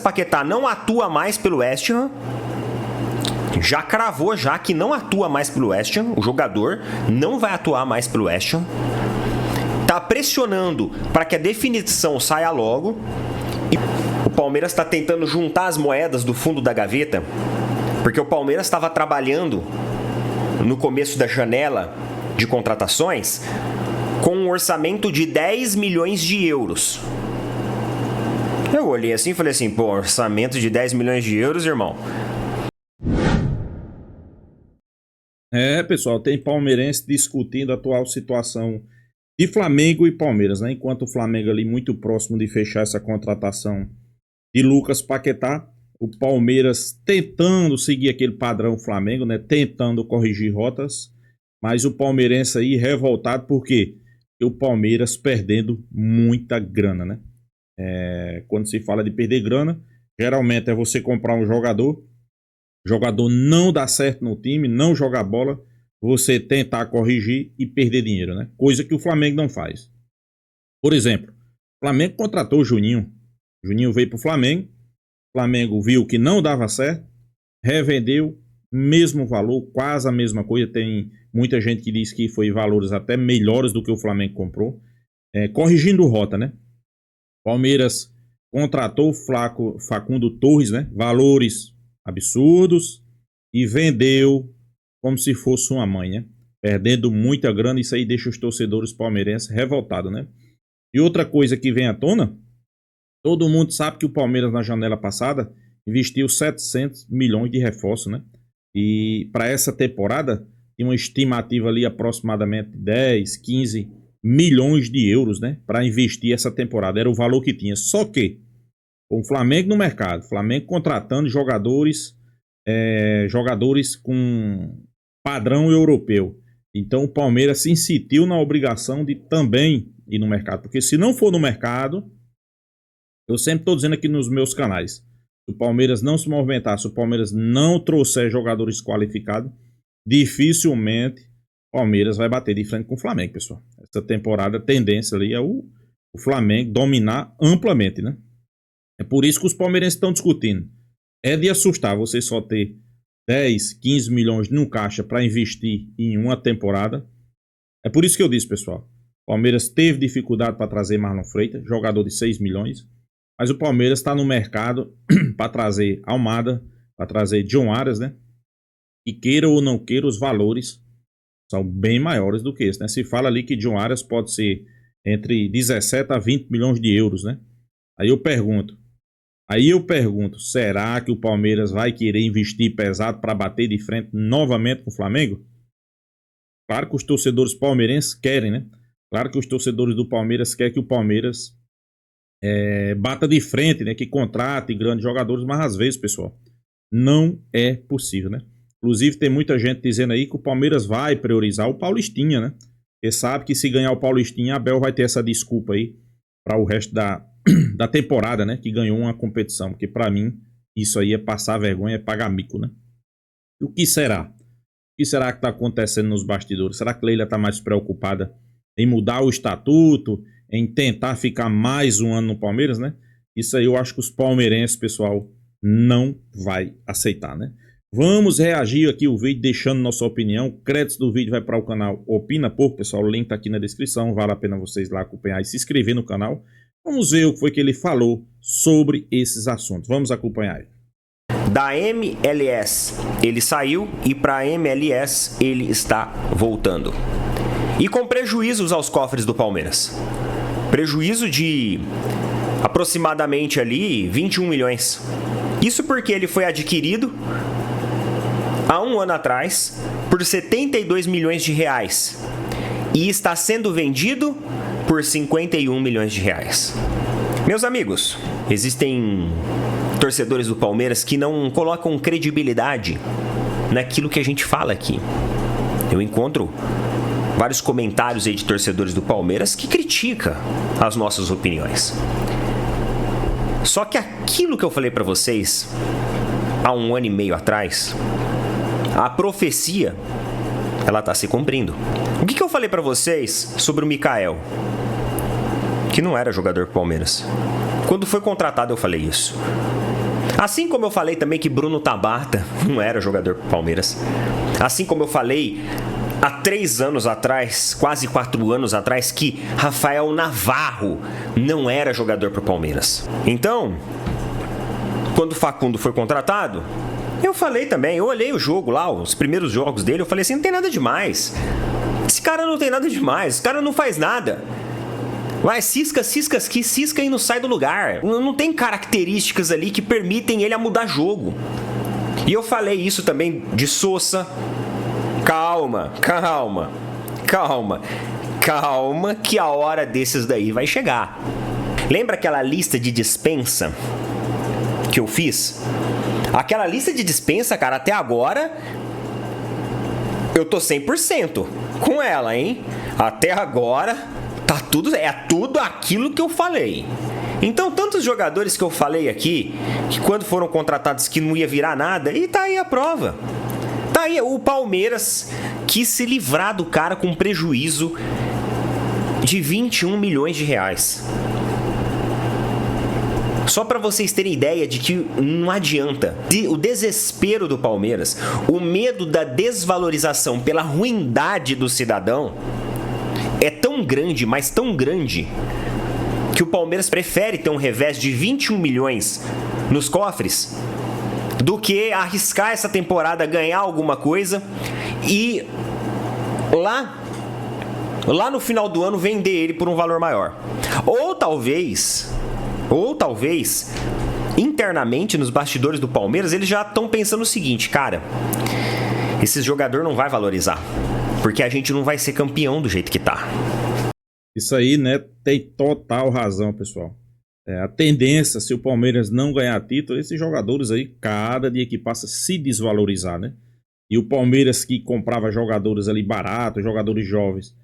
Paquetá não atua mais pelo West Ham. Já cravou já que não atua mais pelo West Ham. O jogador não vai atuar mais pelo West Ham. Tá pressionando para que a definição saia logo. E o Palmeiras está tentando juntar as moedas do fundo da gaveta, porque o Palmeiras estava trabalhando no começo da janela de contratações com um orçamento de 10 milhões de euros. Eu olhei assim e falei assim, pô, orçamento de 10 milhões de euros, irmão. Pessoal, tem palmeirense discutindo a atual situação de Flamengo e Palmeiras, né? Enquanto o Flamengo ali muito próximo de fechar essa contratação de Lucas Paquetá, o Palmeiras tentando seguir aquele padrão Flamengo, né? Tentando corrigir rotas, mas o palmeirense aí revoltado porque o Palmeiras perdendo muita grana, né? Quando se fala de perder grana, geralmente é você comprar um jogador não dá certo no time, não joga bola, você tentar corrigir e perder dinheiro, né? Coisa que o Flamengo não faz. Por exemplo, o Flamengo contratou o Juninho. O Juninho veio para o Flamengo viu que não dava certo, revendeu, mesmo valor, quase a mesma coisa. Tem muita gente que diz que foi valores até melhores do que o Flamengo comprou. Corrigindo rota, né? Palmeiras contratou o Facundo Torres, né? Valores absurdos, e vendeu como se fosse uma mãe, né? Perdendo muita grana. Isso aí deixa os torcedores palmeirenses revoltados, né? E outra coisa que vem à tona, todo mundo sabe que o Palmeiras na janela passada investiu 700 milhões de reforço, né? E para essa temporada tem uma estimativa ali aproximadamente 10, 15 milhões de euros, né? Para investir essa temporada, era o valor que tinha. Só que com o Flamengo no mercado, Flamengo contratando jogadores com padrão europeu. Então o Palmeiras se sentiu na obrigação de também ir no mercado. Porque se não for no mercado, eu sempre estou dizendo aqui nos meus canais, se o Palmeiras não se movimentar, se o Palmeiras não trouxer jogadores qualificados, dificilmente o Palmeiras vai bater de frente com o Flamengo, pessoal. Essa temporada a tendência ali é o Flamengo dominar amplamente, né? É por isso que os palmeirenses estão discutindo. É de assustar você só ter 10, 15 milhões no caixa para investir em uma temporada. É por isso que eu disse, pessoal. O Palmeiras teve dificuldade para trazer Marlon Freitas, jogador de 6 milhões. Mas o Palmeiras está no mercado para trazer Almada, para trazer John Arias, né? E queira ou não queira, os valores são bem maiores do que esse, né? Se fala ali que John Arias pode ser entre 17 a 20 milhões de euros, né? Aí eu pergunto, será que o Palmeiras vai querer investir pesado para bater de frente novamente com o Flamengo? Claro que os torcedores palmeirenses querem, né? Claro que os torcedores do Palmeiras querem que o Palmeiras bata de frente, né? Que contrate grandes jogadores, mas às vezes, pessoal, não é possível, né? Inclusive tem muita gente dizendo aí que o Palmeiras vai priorizar o Paulistinha, né? Porque sabe que se ganhar o Paulistinha, a Abel vai ter essa desculpa aí para o resto da temporada, né? Que ganhou uma competição. Porque para mim, isso aí é passar vergonha, é pagar mico, né? E o que será? O que será que está acontecendo nos bastidores? Será que Leila está mais preocupada em mudar o estatuto, em tentar ficar mais um ano no Palmeiras, né? Isso aí eu acho que os palmeirenses, pessoal, não vai aceitar, né? Vamos reagir aqui o vídeo, deixando nossa opinião. O crédito do vídeo vai para o canal Opina Pouco, pessoal. O link está aqui na descrição. Vale a pena vocês lá acompanhar e se inscrever no canal. Vamos ver o que foi que ele falou sobre esses assuntos. Vamos acompanhar ele. Da MLS ele saiu e para a MLS ele está voltando. E com prejuízos aos cofres do Palmeiras. Prejuízo de aproximadamente ali 21 milhões. Isso porque ele foi adquirido há um ano atrás por 72 milhões de reais e está sendo vendido por 51 milhões de reais. Meus amigos, existem torcedores do Palmeiras que não colocam credibilidade naquilo que a gente fala aqui. Eu encontro vários comentários aí de torcedores do Palmeiras que criticam as nossas opiniões. Só que aquilo que eu falei para vocês há um ano e meio atrás, a profecia, ela tá se cumprindo. O que eu falei para vocês sobre o Mikael? Que não era jogador do Palmeiras. Quando foi contratado eu falei isso. Assim como eu falei também que Bruno Tabata não era jogador pro Palmeiras. Assim como eu falei há 3 anos atrás, quase 4 anos atrás, que Rafael Navarro não era jogador pro Palmeiras. Então, quando o Facundo foi contratado, eu falei também, eu olhei o jogo lá, os primeiros jogos dele, eu falei assim, não tem nada demais. Esse cara não tem nada demais, esse cara não faz nada. Vai, cisca e não sai do lugar. Não tem características ali que permitem ele a mudar jogo. E eu falei isso também de Sousa. Calma, que a hora desses daí vai chegar. Lembra aquela lista de dispensa que eu fiz? Aquela lista de dispensa, cara, até agora eu tô 100% com ela, hein? Até agora tá tudo aquilo que eu falei. Então, tantos jogadores que eu falei aqui, que quando foram contratados que não ia virar nada, e tá aí a prova. Tá aí, o Palmeiras quis se livrar do cara com prejuízo de 21 milhões de reais. Só para vocês terem ideia de que não adianta. O desespero do Palmeiras, o medo da desvalorização pela ruindade do cidadão é tão grande, mas tão grande, que o Palmeiras prefere ter um revés de 21 milhões nos cofres do que arriscar essa temporada, ganhar alguma coisa e lá no final do ano vender ele por um valor maior. Ou talvez, internamente nos bastidores do Palmeiras, eles já estão pensando o seguinte, cara, esse jogador não vai valorizar, porque a gente não vai ser campeão do jeito que tá. Isso aí, né, tem total razão, pessoal. A tendência, se o Palmeiras não ganhar título, esses jogadores aí, cada dia que passa, se desvalorizar, né? E o Palmeiras que comprava jogadores ali baratos, jogadores jovens,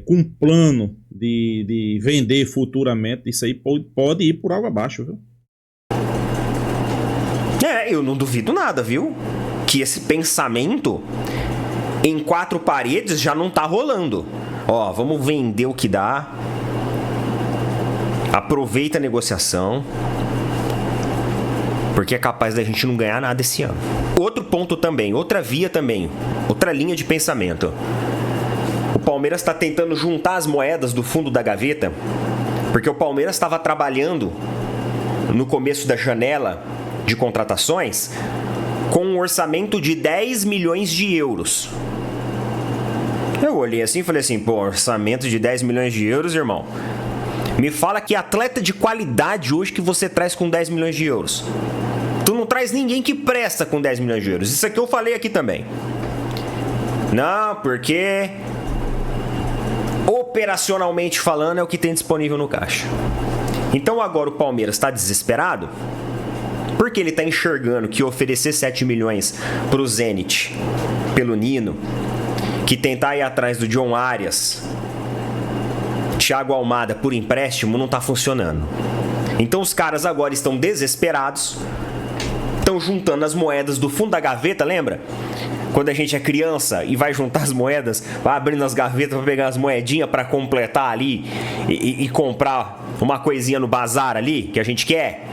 com plano de vender futuramente, isso aí pode ir por água abaixo, viu? Eu não duvido nada, viu? Que esse pensamento em 4 paredes já não tá rolando. Ó, vamos vender o que dá. Aproveita a negociação, porque é capaz da gente não ganhar nada esse ano. Outro ponto também, outra via também, outra linha de pensamento. O Palmeiras está tentando juntar as moedas do fundo da gaveta, porque o Palmeiras estava trabalhando no começo da janela de contratações com um orçamento de 10 milhões de euros. Eu olhei assim e falei assim, pô, orçamento de 10 milhões de euros, irmão. Me fala que atleta de qualidade hoje que você traz com 10 milhões de euros. Tu não traz ninguém que presta com 10 milhões de euros. Isso aqui eu falei aqui também. Não, porque operacionalmente falando é o que tem disponível no caixa. Então agora o Palmeiras está desesperado porque ele está enxergando que oferecer 7 milhões pro Zenit pelo Nino, que tentar ir atrás do John Arias, Thiago Almada por empréstimo, não tá funcionando. Então os caras agora estão desesperados, estão juntando as moedas do fundo da gaveta, lembra? Quando a gente é criança e vai juntar as moedas, vai abrindo as gavetas para pegar as moedinhas para completar ali e comprar uma coisinha no bazar ali que a gente quer.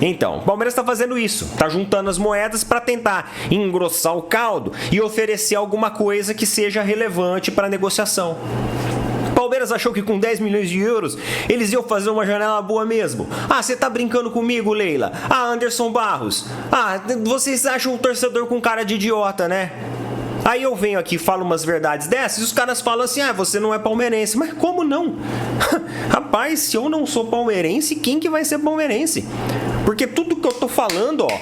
Então, o Palmeiras está fazendo isso, está juntando as moedas para tentar engrossar o caldo e oferecer alguma coisa que seja relevante para a negociação. O Palmeiras achou que com 10 milhões de euros eles iam fazer uma janela boa mesmo. Ah, você tá brincando comigo, Leila? Ah, Anderson Barros. Ah, vocês acham um torcedor com cara de idiota, né? Aí eu venho aqui e falo umas verdades dessas e os caras falam assim, ah, você não é palmeirense. Mas como não? Rapaz, se eu não sou palmeirense, quem que vai ser palmeirense? Porque tudo que eu tô falando, ó,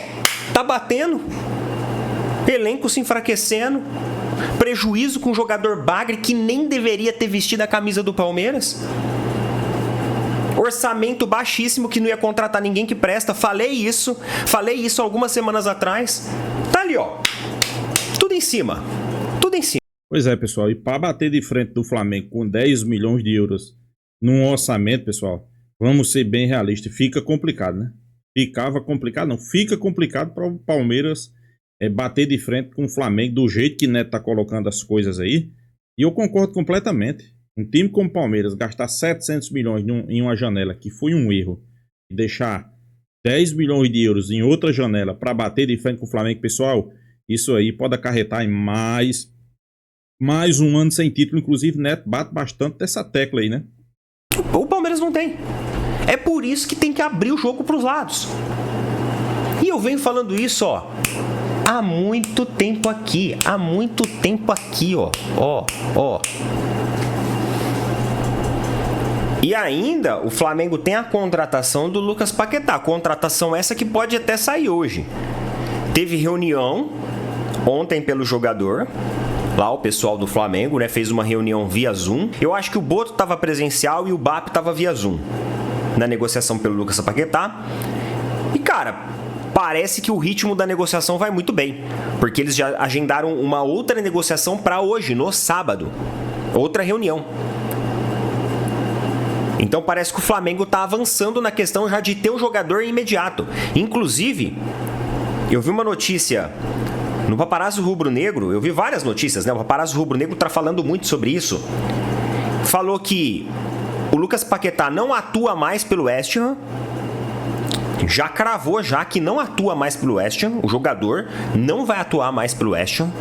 tá batendo. Elenco se enfraquecendo. Prejuízo com jogador bagre que nem deveria ter vestido a camisa do Palmeiras. Orçamento baixíssimo que não ia contratar ninguém que presta. Falei isso algumas semanas atrás. Tá ali, ó. Tudo em cima. Pois é, pessoal. E para bater de frente do Flamengo com 10 milhões de euros num orçamento, pessoal, vamos ser bem realistas. Fica complicado, né? Fica complicado para o Palmeiras bater de frente com o Flamengo do jeito que Neto tá colocando as coisas aí. E eu concordo completamente. Um time como o Palmeiras gastar 700 milhões em uma janela que foi um erro e deixar 10 milhões de euros em outra janela para bater de frente com o Flamengo, pessoal, isso aí pode acarretar em mais um ano sem título. Inclusive, Neto bate bastante dessa tecla aí, né? O Palmeiras não tem. É por isso que tem que abrir o jogo para os lados. E eu venho falando isso, ó, há muito tempo aqui, ó. E ainda o Flamengo tem a contratação do Lucas Paquetá, contratação essa que pode até sair hoje. Teve reunião ontem pelo jogador, lá o pessoal do Flamengo, né, fez uma reunião via Zoom. Eu acho que o Boto estava presencial e o BAP estava via Zoom na negociação pelo Lucas Paquetá. E cara, parece que o ritmo da negociação vai muito bem, porque eles já agendaram uma outra negociação para hoje, no sábado. Outra reunião. Então parece que o Flamengo está avançando na questão já de ter o jogador imediato. Inclusive, eu vi uma notícia no Paparazzo Rubro-Negro, eu vi várias notícias, né? O Paparazzo Rubro-Negro está falando muito sobre isso. Falou que o Lucas Paquetá não atua mais pelo West Ham. Já cravou já que não atua mais pelo West Ham. O jogador não vai atuar mais pelo West Ham.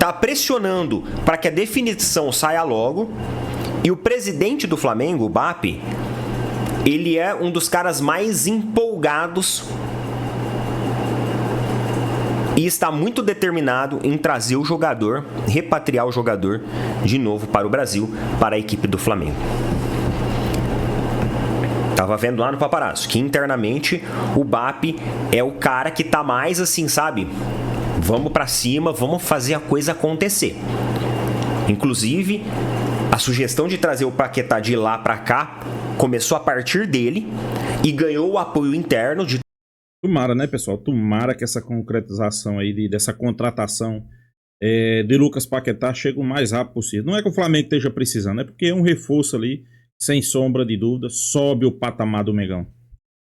Tá pressionando para que a definição saia logo. E o presidente do Flamengo, o BAP, ele é um dos caras mais empolgados e está muito determinado em trazer o jogador, repatriar o jogador de novo para o Brasil, para a equipe do Flamengo. Tava vendo lá no Paparazzo que internamente o BAP é o cara que tá mais assim, sabe? Vamos pra cima, vamos fazer a coisa acontecer. Inclusive, a sugestão de trazer o Paquetá de lá pra cá começou a partir dele e ganhou o apoio interno de... Tomara, né, pessoal? Tomara que essa concretização aí, dessa contratação de Lucas Paquetá chegue o mais rápido possível. Não é que o Flamengo esteja precisando, é porque é um reforço ali, sem sombra de dúvida, sobe o patamar do Megão.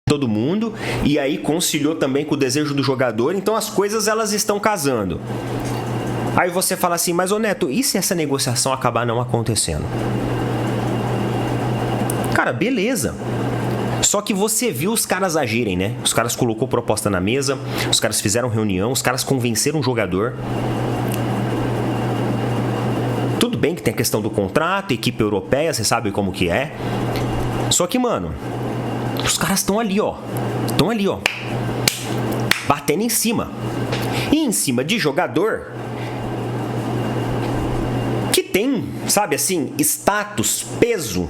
Todo mundo, e aí conciliou também com o desejo do jogador, então as coisas elas estão casando. Aí você fala assim, mas ô Neto, e se essa negociação acabar não acontecendo? Cara, beleza. Só que você viu os caras agirem, né? Os caras colocou proposta na mesa, os caras fizeram reunião, os caras convenceram o jogador. Tudo bem que tem a questão do contrato, equipe europeia, você sabe como que é. Só que, mano, os caras estão ali, ó. Batendo em cima. E em cima de jogador que tem, sabe assim, status, peso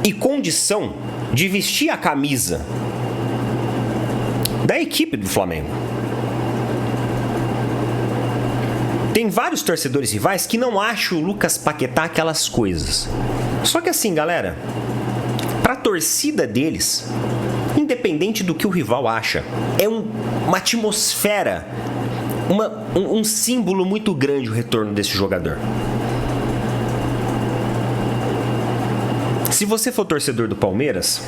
e condição de vestir a camisa da equipe do Flamengo. Tem vários torcedores rivais que não acham o Lucas Paquetá aquelas coisas. Só que assim, galera, pra torcida deles, independente do que o rival acha, é uma atmosfera, um símbolo muito grande o retorno desse jogador. Se você for torcedor do Palmeiras,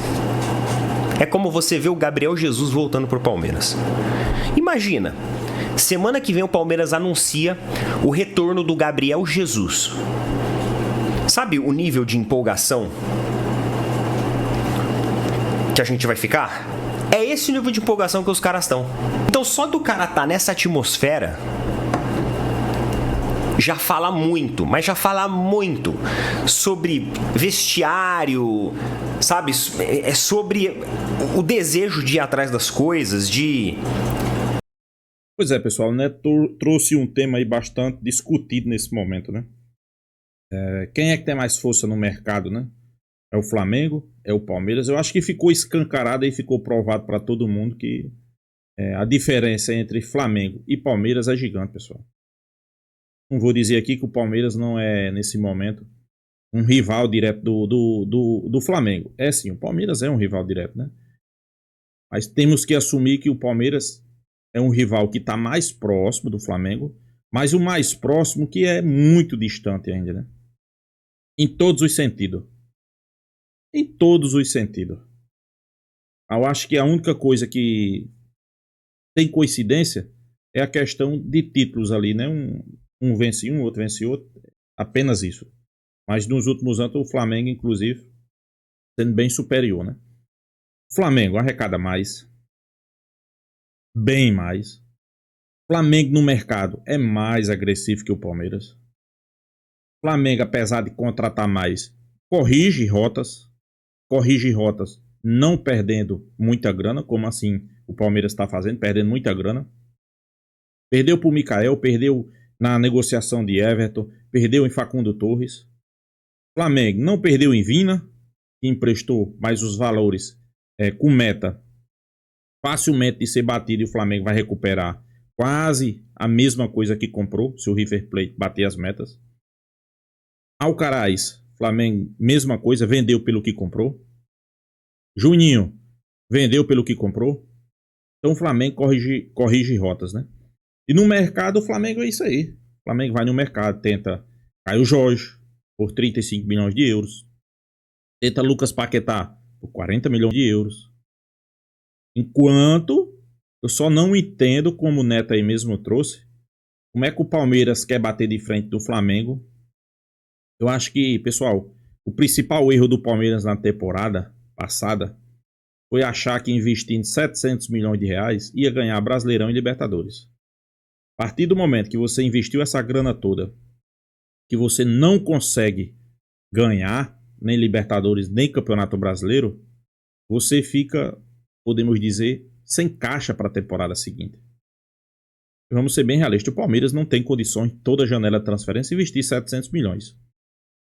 é como você vê o Gabriel Jesus voltando pro Palmeiras. Imagina, semana que vem o Palmeiras anuncia o retorno do Gabriel Jesus. Sabe o nível de empolgação que a gente vai ficar? É esse o nível de empolgação que os caras estão. Então só do cara estar nessa atmosfera já fala muito, mas já fala muito sobre vestiário, sabe? É sobre o desejo de ir atrás das coisas, de... Pois é, pessoal, né? Trouxe um tema aí bastante discutido nesse momento, né? Quem é que tem mais força no mercado, né? É o Flamengo? É o Palmeiras? Eu acho que ficou escancarado e ficou provado para todo mundo que a diferença entre Flamengo e Palmeiras é gigante, pessoal. Não vou dizer aqui que o Palmeiras não é, nesse momento, um rival direto do Flamengo. É sim, o Palmeiras é um rival direto, né? Mas temos que assumir que o Palmeiras é um rival que está mais próximo do Flamengo, mas o mais próximo que é muito distante ainda, né? Em todos os sentidos. Em todos os sentidos. Eu acho que a única coisa que tem coincidência é a questão de títulos ali, né? Um vence um, outro vence outro. Apenas isso. Mas nos últimos anos o Flamengo, inclusive, sendo bem superior, né? O Flamengo arrecada mais, bem mais. Flamengo no mercado é mais agressivo que o Palmeiras. Flamengo, apesar de contratar mais, corrige rotas não perdendo muita grana, como assim o Palmeiras está fazendo, perdendo muita grana. Perdeu para o Mikael, perdeu na negociação de Everton, perdeu em Facundo Torres. Flamengo não perdeu em Vina, que emprestou, mas os valores com meta facilmente de ser batido, e o Flamengo vai recuperar quase a mesma coisa que comprou, se o River Plate bater as metas. Alcaraz, Flamengo, mesma coisa, vendeu pelo que comprou. Juninho, vendeu pelo que comprou. Então o Flamengo corrige rotas, né? E no mercado, o Flamengo é isso aí. O Flamengo vai no mercado, tenta Caio Jorge por 35 milhões de euros. Tenta Lucas Paquetá por 40 milhões de euros. Enquanto eu só não entendo, como o Neto aí mesmo trouxe, como é que o Palmeiras quer bater de frente do Flamengo. Eu acho que, pessoal, o principal erro do Palmeiras na temporada passada foi achar que investindo 700 milhões de reais ia ganhar Brasileirão e Libertadores. A partir do momento que você investiu essa grana toda, que você não consegue ganhar nem Libertadores, nem Campeonato Brasileiro, você fica, podemos dizer, sem caixa para a temporada seguinte. Vamos ser bem realistas, o Palmeiras não tem condições, toda janela de transferência, investir 700 milhões.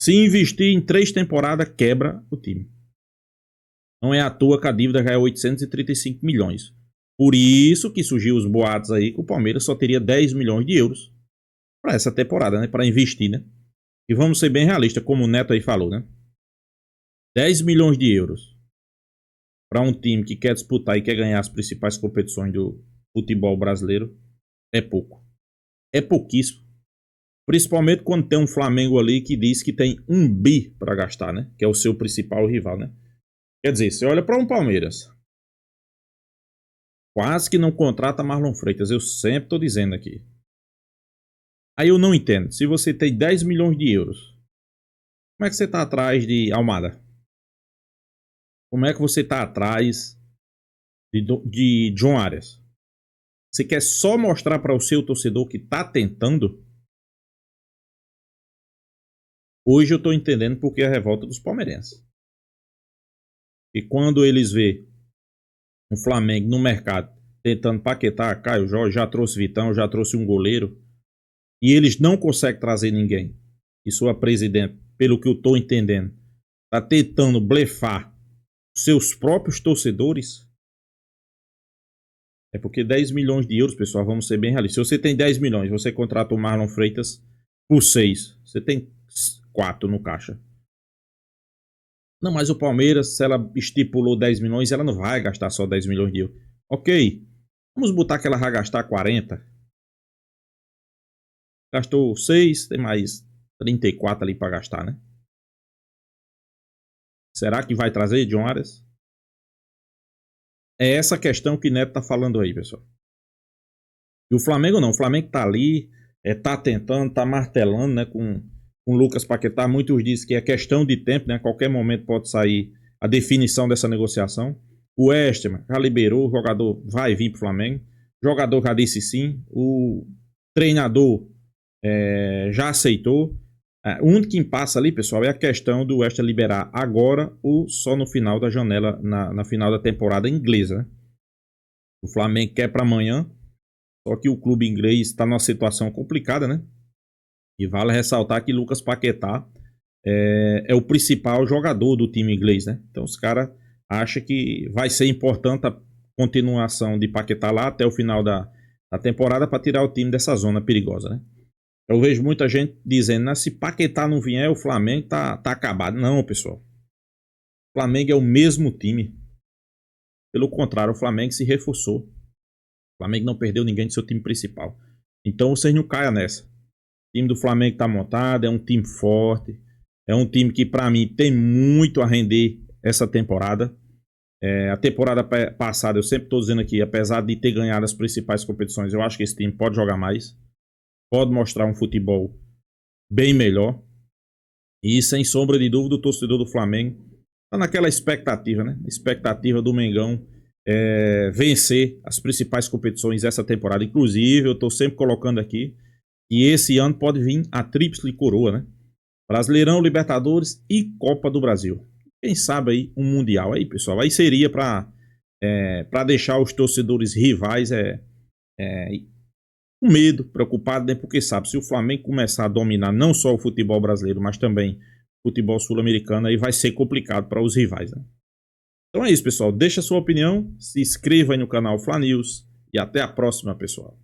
Se investir em 3 temporadas, quebra o time. Não é à toa que a dívida já é 835 milhões. Por isso que surgiu os boatos aí que o Palmeiras só teria 10 milhões de euros para essa temporada, né? Para investir, né? E vamos ser bem realistas, como o Neto aí falou, né? 10 milhões de euros para um time que quer disputar e quer ganhar as principais competições do futebol brasileiro é pouco. É pouquíssimo. Principalmente quando tem um Flamengo ali que diz que tem 1 bi para gastar, né? Que é o seu principal rival, né? Quer dizer, você olha para um Palmeiras, quase que não contrata Marlon Freitas. Eu sempre estou dizendo aqui. Aí eu não entendo. Se você tem 10 milhões de euros, como é que você está atrás de Almada? Como é que você está atrás de John Arias? Você quer só mostrar para o seu torcedor que está tentando? Hoje eu estou entendendo porque a revolta dos palmeirenses. E quando eles vê o Flamengo no mercado tentando paquetar Caio Jorge, já trouxe Vitão, já trouxe um goleiro, e eles não conseguem trazer ninguém. E sua presidente, pelo que eu estou entendendo, está tentando blefar seus próprios torcedores. É porque 10 milhões de euros, pessoal, vamos ser bem realistas. Se você tem 10 milhões, você contrata o Marlon Freitas por 6. Você tem 4 no caixa. Não, mas o Palmeiras, se ela estipulou 10 milhões, ela não vai gastar só 10 milhões de euros. Ok, vamos botar que ela vai gastar 40. Gastou 6, tem mais 34 ali para gastar, né? Será que vai trazer John Arias? É essa questão que Neto tá falando aí, pessoal. E o Flamengo não. O Flamengo tá ali, tá tentando, tá martelando, né? Com o Lucas Paquetá. Muitos dizem que é questão de tempo, né? A qualquer momento pode sair a definição dessa negociação. O Westerman já liberou, o jogador vai vir pro Flamengo. O jogador já disse sim. O treinador já aceitou. O único que passa ali, pessoal, é a questão do West liberar agora ou só no final da janela, na final da temporada inglesa. Né? O Flamengo quer para amanhã, só que o clube inglês está numa situação complicada, né? E vale ressaltar que Lucas Paquetá é o principal jogador do time inglês, né? Então os caras acham que vai ser importante a continuação de Paquetá lá até o final da temporada para tirar o time dessa zona perigosa, né? Eu vejo muita gente dizendo, né, se Paquetá não vier, o Flamengo tá acabado. Não, pessoal. O Flamengo é o mesmo time. Pelo contrário, o Flamengo se reforçou. O Flamengo não perdeu ninguém do seu time principal. Então vocês não caiam nessa. O time do Flamengo tá montado, é um time forte. É um time que, para mim, tem muito a render essa temporada. A temporada passada, eu sempre estou dizendo aqui, apesar de ter ganhado as principais competições, eu acho que esse time pode jogar mais. Pode mostrar um futebol bem melhor. E sem sombra de dúvida, o torcedor do Flamengo está naquela expectativa, né? Expectativa do Mengão vencer as principais competições essa temporada. Inclusive, eu estou sempre colocando aqui que esse ano pode vir a tríplice coroa, né? Brasileirão, Libertadores e Copa do Brasil. Quem sabe aí um Mundial aí, pessoal. Aí seria para deixar os torcedores rivais com medo, preocupado, né? Porque sabe, se o Flamengo começar a dominar não só o futebol brasileiro, mas também o futebol sul-americano, aí vai ser complicado para os rivais, né? Então é isso, pessoal. Deixa a sua opinião, se inscreva aí no canal Fla News e até a próxima, pessoal.